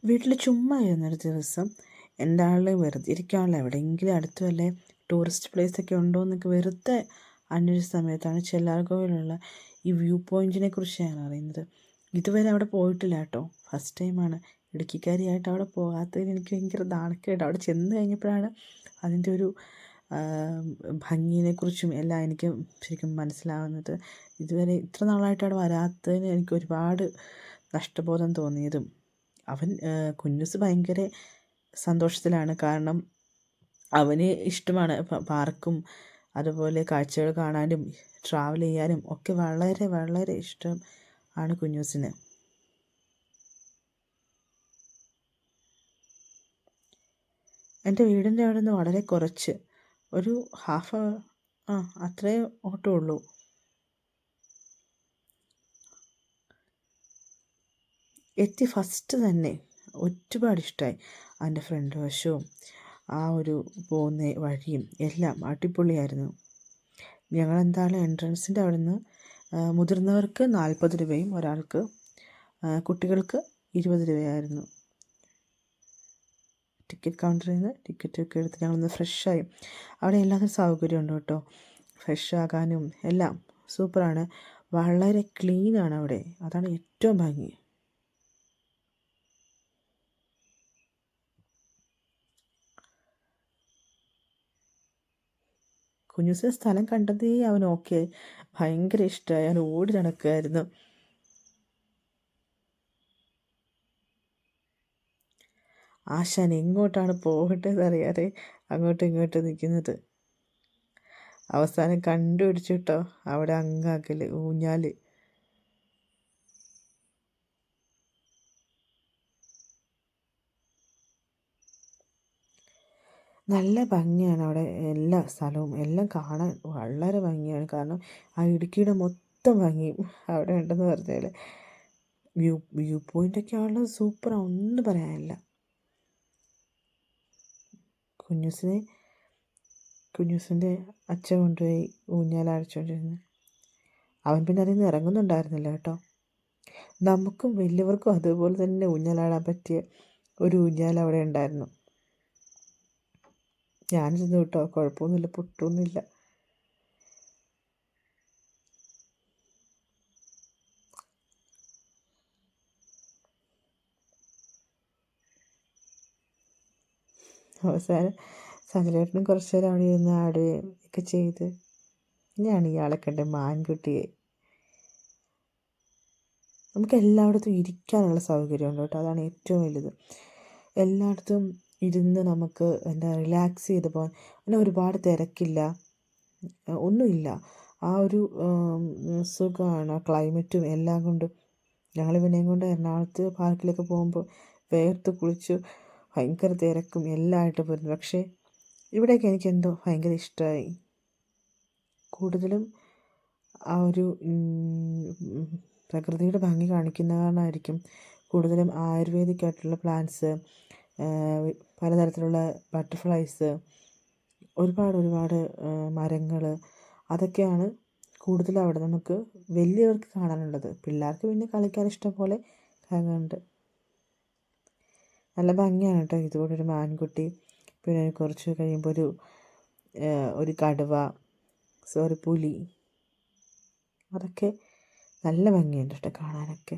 വീട്ടിൽ ചുമ്മാ ഇരുന്നൊരു ദിവസം എൻ്റെ വെറുതെ ഇരിക്കാനുള്ള എവിടെയെങ്കിലും അടുത്ത് വല്ല ടൂറിസ്റ്റ് പ്ലേസൊക്കെ ഉണ്ടോ എന്നൊക്കെ വെറുതെ അന്വേഷിച്ച സമയത്താണ് ചെല്ലാർകോവിലുള്ള ഈ വ്യൂ പോയിൻറ്റിനെ കുറിച്ച് ഞാൻ അറിയുന്നത്. ഇതുവരെ അവിടെ പോയിട്ടില്ല കേട്ടോ, ഫസ്റ്റ് ടൈമാണ്. ഇടുക്കിക്കാരിയായിട്ട് അവിടെ പോകാത്തതിന് എനിക്ക് ഭയങ്കര നാണക്കേട്. അവിടെ ചെന്ന് കഴിഞ്ഞപ്പോഴാണ് അതിൻ്റെ ഒരു ഭംഗിയെക്കുറിച്ചും എല്ലാം എനിക്ക് ശരിക്കും മനസ്സിലാവുന്നത്. ഇതുവരെ ഇത്ര നാളായിട്ട് അവിടെ വരാത്തതിന് എനിക്ക് ഒരുപാട് നഷ്ടബോധം തോന്നിയതും. കുഞ്ഞൂസ് ഭയങ്കര സന്തോഷത്തിലാണ്. കാരണം അവന് ഇഷ്ടമാണ് പാർക്കും അതുപോലെ കാഴ്ചകൾ കാണാനും ട്രാവൽ ചെയ്യാനും ഒക്കെ വളരെ വളരെ ഇഷ്ടം ആണ് കുഞ്ഞൂസിന്. എൻ്റെ വീടിൻ്റെ അവിടെ നിന്ന് വളരെ കുറച്ച് ഒരു ഹാഫ് അത്രേ ഓട്ടമുള്ളൂ. എത്തി ഫസ്റ്റ് തന്നെ ഒരുപാട് ഇഷ്ടമായി. അതിൻ്റെ ഫ്രണ്ട് വശവും ആ ഒരു പോകുന്ന വഴിയും എല്ലാം അടിപൊളിയായിരുന്നു. ഞങ്ങളെന്തായാലും എൻട്രൻസിൻ്റെ അവിടെ നിന്ന് മുതിർന്നവർക്ക് 40 രൂപയും ഒരാൾക്ക് കുട്ടികൾക്ക് 20 രൂപയായിരുന്നു. ടിക്കറ്റ് കൗണ്ടറിൽ നിന്ന് ടിക്കറ്റൊക്കെ എടുത്ത് ഞങ്ങളൊന്ന് ഫ്രഷായി. അവിടെ എല്ലാത്തിനും സൗകര്യമുണ്ട് കേട്ടോ, ഫ്രഷ് ആകാനും എല്ലാം സൂപ്പറാണ്. വളരെ ക്ലീനാണ് അവിടെ, അതാണ് ഏറ്റവും ഭംഗി. കുഞ്ഞൂസിന് സ്ഥലം കണ്ടതേ അവൻ ഓക്കെ, ഭയങ്കര ഇഷ്ടമായി. അവൻ ഓടി നടക്കുമായിരുന്നു. ആശാൻ എങ്ങോട്ടാണ് പോകേണ്ടതെന്ന് അറിയാതെ അങ്ങോട്ടും ഇങ്ങോട്ടും നിൽക്കുന്നത്. അവസാനം കണ്ടുപിടിച്ചു കേട്ടോ, അവിടെ അങ്ങാക്കൽ ഊഞ്ഞാൽ. നല്ല ഭംഗിയാണ് അവിടെ എല്ലാ സ്ഥലവും, എല്ലാം കാണാൻ വളരെ ഭംഗിയാണ്. കാരണം ആ ഇടുക്കിയുടെ മൊത്തം ഭംഗിയും അവിടെ ഉണ്ടെന്ന് പറഞ്ഞാൽ വ്യൂ പോയിൻ്റൊക്കെ ആണല്ലോ സൂപ്പറാണ്, ഒന്നും പറയാനില്ല. കുഞ്ഞൂസിൻ്റെ അച്ഛൻ കൊണ്ടുപോയി ഊഞ്ഞാൽ അടിച്ചുകൊണ്ടിരുന്നു. അവൻ പിന്നെ അതിൽ നിന്ന് ഇറങ്ങുന്നുണ്ടായിരുന്നില്ല കേട്ടോ. നമുക്കും വലിയവർക്കും അതുപോലെ തന്നെ ഊഞ്ഞാലാടാൻ പറ്റിയ ഒരു ഊഞ്ഞാൽ അവിടെ ഉണ്ടായിരുന്നു. ഞാനിരുന്നു കേട്ടോ, കുഴപ്പമൊന്നുമില്ല, പൊട്ടൊന്നുമില്ല. അവസാനം സജലേട്ടനും കുറച്ച് നേരം അവിടെ ഇരുന്ന് ആടുകയും ഒക്കെ ചെയ്ത് ഞാൻ ഇയാളെ കണ്ട് മാൻകുട്ടിയെ. നമുക്ക് എല്ലായിടത്തും ഇരിക്കാനുള്ള സൗകര്യമുണ്ട് കേട്ടോ, അതാണ് ഏറ്റവും വലുത്. എല്ലായിടത്തും ഇരുന്ന് നമുക്ക് റിലാക്സ് ചെയ്ത് പോകാൻ. അങ്ങനെ ഒരുപാട് തിരക്കില്ല, ഒന്നുമില്ല. ആ ഒരു സുഖമാണ്, ആ ക്ലൈമറ്റും എല്ലാം കൊണ്ടും. ഞങ്ങൾ ഇവനെയും കൊണ്ട് എറണാകുളത്ത് പാർക്കിലൊക്കെ പോകുമ്പോൾ വേർത്ത് കുളിച്ചു ഭയങ്കര തിരക്കും എല്ലാം ആയിട്ട് പോയിരുന്നു. പക്ഷേ ഇവിടെയൊക്കെ എനിക്കെന്തോ ഭയങ്കര ഇഷ്ടമായി. കൂടുതലും ആ ഒരു പ്രകൃതിയുടെ ഭംഗി കാണിക്കുന്ന കാരണമായിരിക്കും കൂടുതലും ആയുർവേദിക് ആയിട്ടുള്ള പ്ലാന്റ്സ്, പലതരത്തിലുള്ള ബട്ടർഫ്ലൈസ്, ഒരുപാട് മരങ്ങൾ, അതൊക്കെയാണ് കൂടുതലും അവിടെ നമുക്ക് വലിയവർക്ക് കാണാനുള്ളത്. പിള്ളേർക്ക് പിന്നെ കളിക്കാൻ ഇഷ്ടം പോലെ കാണാനുണ്ട്. നല്ല ഭംഗിയാണ് കേട്ടോ. ഇതുപോലെ ഒരു മാൻകുട്ടി, പിന്നെ കുറച്ച് കഴിയുമ്പോൾ ഒരു കടുവ, പുലി, അതൊക്കെ നല്ല ഭംഗിയുണ്ട് കേട്ടോ കാണാനൊക്കെ.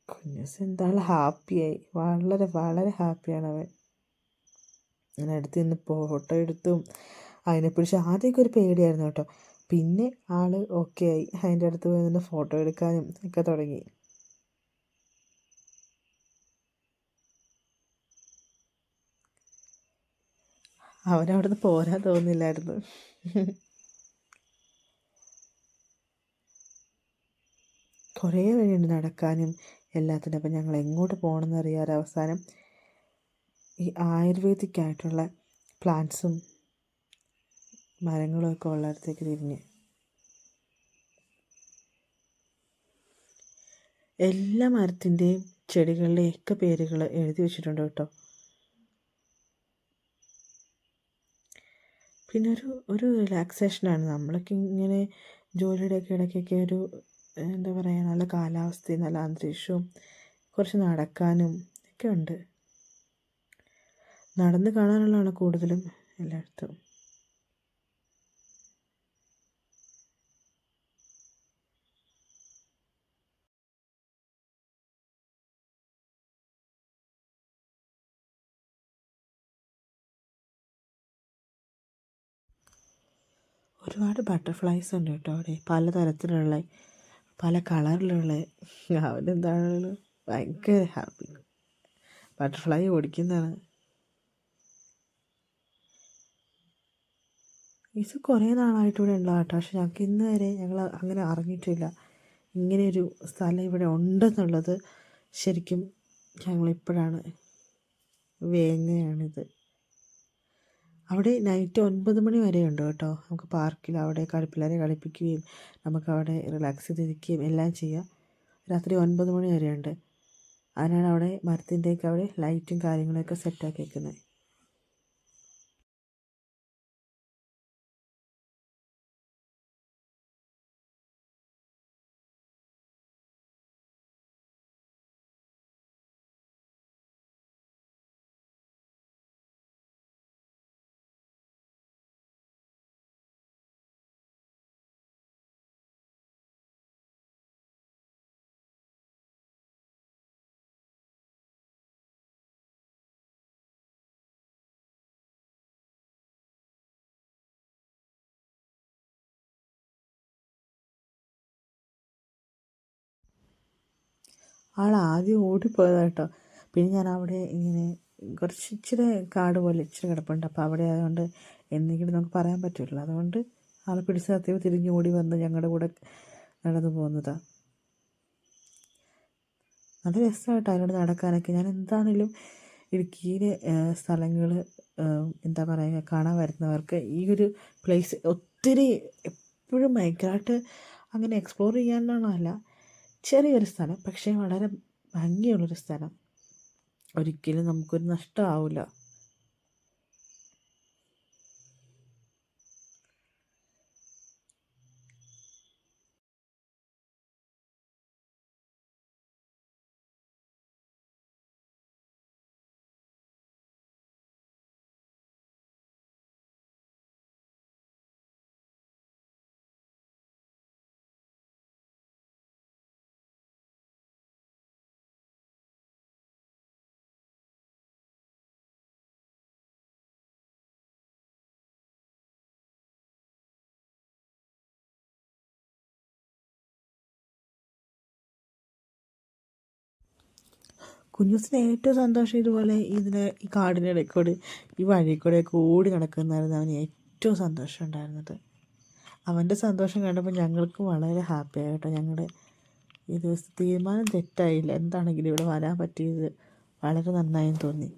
കുഞ്ഞൂസ് എന്താണ് ഹാപ്പിയായി, വളരെ വളരെ ഹാപ്പിയാണ് അവൻ. ഞാൻ അടുത്ത് നിന്ന് ഫോട്ടോ എടുത്തും അതിനെ പിടിച്ച് ആദ്യമൊക്കെ ഒരു പേടിയായിരുന്നു കേട്ടോ. പിന്നെ ആൾ ഓക്കെ ആയി, അതിൻ്റെ അടുത്ത് പോയി നിന്ന് ഫോട്ടോ എടുക്കാനും ഒക്കെ തുടങ്ങി. അവനവിടുന്ന് പോരാൻ തോന്നില്ലായിരുന്നു. കുറേ വഴിയുണ്ട് നടക്കാനും എല്ലാത്തിനും. അപ്പം ഞങ്ങൾ എങ്ങോട്ട് പോകണമെന്ന് അറിയാതെ അവസാനം ഈ ആയുർവേദിക് ആയിട്ടുള്ള പ്ലാന്റ്സും മരങ്ങളും ഒക്കെ ഉള്ളിടത്തേക്ക് തിരിഞ്ഞ്. എല്ലാ മരത്തിൻ്റെയും ചെടികളുടെയൊക്കെ പേരുകൾ എഴുതി വെച്ചിട്ടുണ്ട് കേട്ടോ. പിന്നെ ഒരു റിലാക്സേഷനാണ്. നമ്മളൊക്കെ ഇങ്ങനെ ജോലിയുടെയൊക്കെ ഇടയ്ക്കൊക്കെ എന്താ പറയുക, നല്ല കാലാവസ്ഥയും നല്ല അന്തരീക്ഷവും, കുറച്ച് നടക്കാനും ഒക്കെ ഉണ്ട്. നടന്ന് കാണാനുള്ളതാണ് കൂടുതലും എല്ലായിടത്തും. ഒരുപാട് ബട്ടർഫ്ലൈസ് ഉണ്ട് കേട്ടോ അവിടെ, പലതരത്തിലുള്ള പല കളറിലുള്ള. അവനെന്താണ് ഭയങ്കര ഹാപ്പി, ബട്ടർഫ്ലൈ ഓടിക്കുന്നതാണ്. ഇത് കുറേ നാളായിട്ട് ഇവിടെ ഉള്ള കേട്ടോ, പക്ഷെ ഞങ്ങൾക്ക് ഇന്ന് വരെ ഞങ്ങൾ അങ്ങനെ അറിഞ്ഞിട്ടില്ല ഇങ്ങനെയൊരു സ്ഥലം ഇവിടെ ഉണ്ടെന്നുള്ളത്. ശരിക്കും ഞങ്ങളിപ്പോഴാണ് വേങ്ങയാണിത്. അവിടെ നൈറ്റ് 9 മണി വരെ ഉണ്ട് കേട്ടോ. നമുക്ക് പാർക്കിൽ അവിടെ പിള്ളേരെ കളിപ്പിക്കുകയും നമുക്കവിടെ റിലാക്സ് ചെയ്തിരിക്കുകയും എല്ലാം ചെയ്യാം. രാത്രി 9 മണി വരെ ഉണ്ട്. അതിനാണ് അവിടെ മരത്തിൻ്റെയൊക്കെ അവിടെ ലൈറ്റും കാര്യങ്ങളൊക്കെ സെറ്റാക്കി വെക്കുന്നത്. ആൾ ആദ്യം ഓടിപ്പോയതാട്ടോ. പിന്നെ ഞാൻ അവിടെ ഇങ്ങനെ കുറച്ച് ഇച്ചിരി കാട് പോലെ ഇച്ചിരി കിടപ്പുണ്ട്. അപ്പോൾ അവിടെ ആയതുകൊണ്ട് എന്തെങ്കിലും നമുക്ക് പറയാൻ പറ്റില്ല. അതുകൊണ്ട് ആളെ പിടിച്ച് നിർത്തിയപ്പോൾ തിരിഞ്ഞ് ഓടി വന്ന് ഞങ്ങളുടെ കൂടെ നടന്നു പോകുന്നതാണ്. നല്ല രസമായിട്ടോ അതിനോട് നടക്കാനൊക്കെ. ഞാൻ എന്താണെങ്കിലും ഇടുക്കിയിലെ സ്ഥലങ്ങൾ എന്താ പറയുക, കാണാൻ വരുന്നവർക്ക് ഈ ഒരു പ്ലേസ് ഒത്തിരി എപ്പോഴും ഭയങ്കരമായിട്ട് അങ്ങനെ എക്സ്പ്ലോർ ചെയ്യാനുള്ളതല്ല, ചെറിയൊരു സ്ഥലം പക്ഷേ വളരെ ഭംഗിയുള്ളൊരു സ്ഥലം. ഒരിക്കലും നമുക്കൊരു നഷ്ടമാവില്ല. കുഞ്ഞൂസിന് ഏറ്റവും സന്തോഷം ഇതുപോലെ ഈ കാടിനിടയിൽ കൂടി ഈ വഴിയിൽ കൂടെയൊക്കെ ഓടി നടക്കുന്നതായിരുന്നു അവന് ഏറ്റവും സന്തോഷം ഉണ്ടായിരുന്നത്. അവൻ്റെ സന്തോഷം കണ്ടപ്പോൾ ഞങ്ങൾക്കും വളരെ ഹാപ്പി ആയിട്ടോ. ഞങ്ങളുടെ ഈ ദിവസം തീരുമാനം തെറ്റായില്ല. എന്താണെങ്കിലും ഇവിടെ വരാൻ പറ്റിയത് വളരെ നന്നായെന്ന് തോന്നി.